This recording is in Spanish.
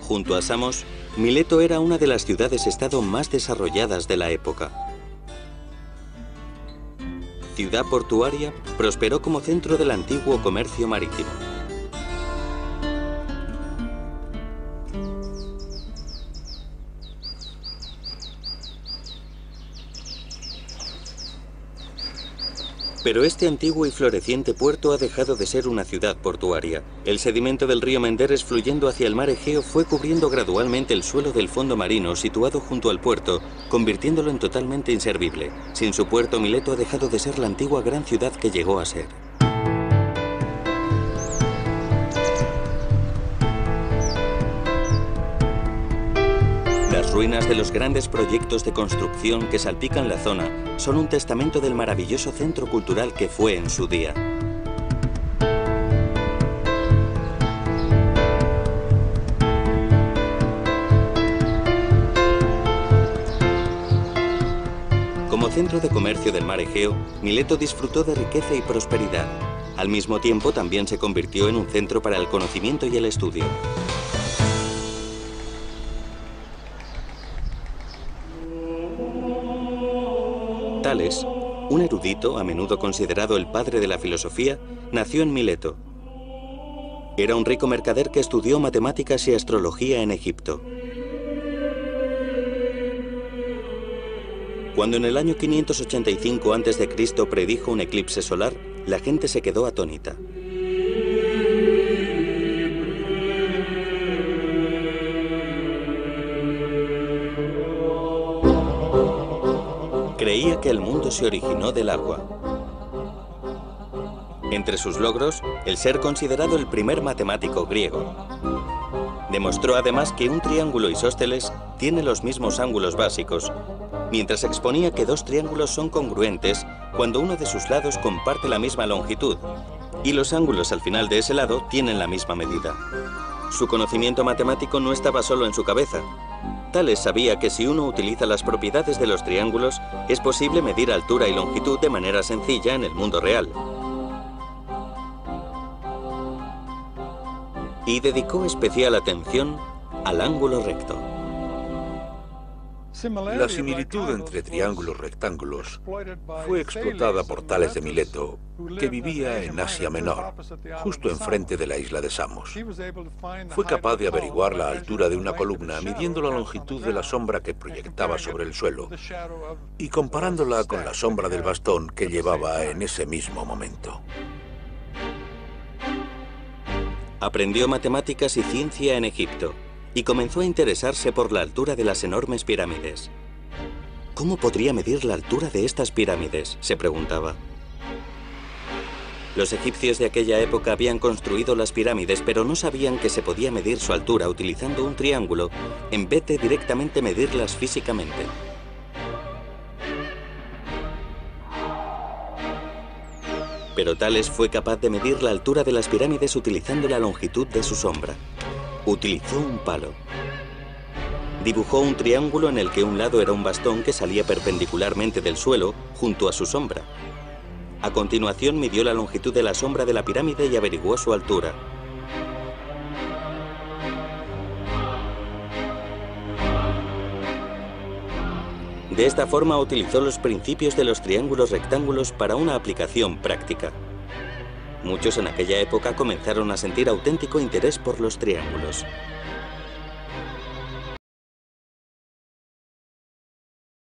Junto a Samos, Mileto era una de las ciudades-estado más desarrolladas de la época. Ciudad portuaria, prosperó como centro del antiguo comercio marítimo. Pero este antiguo y floreciente puerto ha dejado de ser una ciudad portuaria. El sedimento del río Menderes fluyendo hacia el mar Egeo fue cubriendo gradualmente el suelo del fondo marino situado junto al puerto, convirtiéndolo en totalmente inservible. Sin su puerto, Mileto ha dejado de ser la antigua gran ciudad que llegó a ser. Las ruinas de los grandes proyectos de construcción que salpican la zona son un testamento del maravilloso centro cultural que fue en su día. Como centro de comercio del mar Egeo, Mileto disfrutó de riqueza y prosperidad. Al mismo tiempo, también se convirtió en un centro para el conocimiento y el estudio. Tales, un erudito, a menudo considerado el padre de la filosofía, nació en Mileto. Era un rico mercader que estudió matemáticas y astrología en Egipto. Cuando en el año 585 a.C. predijo un eclipse solar, la gente se quedó atónita. Creía que el mundo se originó del agua. Entre sus logros, el ser considerado el primer matemático griego. Demostró además que un triángulo isósceles tiene los mismos ángulos básicos, mientras exponía que dos triángulos son congruentes cuando uno de sus lados comparte la misma longitud, y los ángulos al final de ese lado tienen la misma medida. Su conocimiento matemático no estaba solo en su cabeza. Tales sabía que si uno utiliza las propiedades de los triángulos, es posible medir altura y longitud de manera sencilla en el mundo real. Y dedicó especial atención al ángulo recto. La similitud entre triángulos rectángulos fue explotada por Tales de Mileto, que vivía en Asia Menor, justo enfrente de la isla de Samos. Fue capaz de averiguar la altura de una columna midiendo la longitud de la sombra que proyectaba sobre el suelo y comparándola con la sombra del bastón que llevaba en ese mismo momento. Aprendió matemáticas y ciencia en Egipto y comenzó a interesarse por la altura de las enormes pirámides. ¿Cómo podría medir la altura de estas pirámides?, se preguntaba. Los egipcios de aquella época habían construido las pirámides, pero no sabían que se podía medir su altura utilizando un triángulo en vez de directamente medirlas físicamente. Pero Tales fue capaz de medir la altura de las pirámides utilizando la longitud de su sombra. Utilizó un palo. Dibujó un triángulo en el que un lado era un bastón que salía perpendicularmente del suelo junto a su sombra. A continuación midió la longitud de la sombra de la pirámide y averiguó su altura. De esta forma utilizó los principios de los triángulos rectángulos para una aplicación práctica. Muchos en aquella época comenzaron a sentir auténtico interés por los triángulos.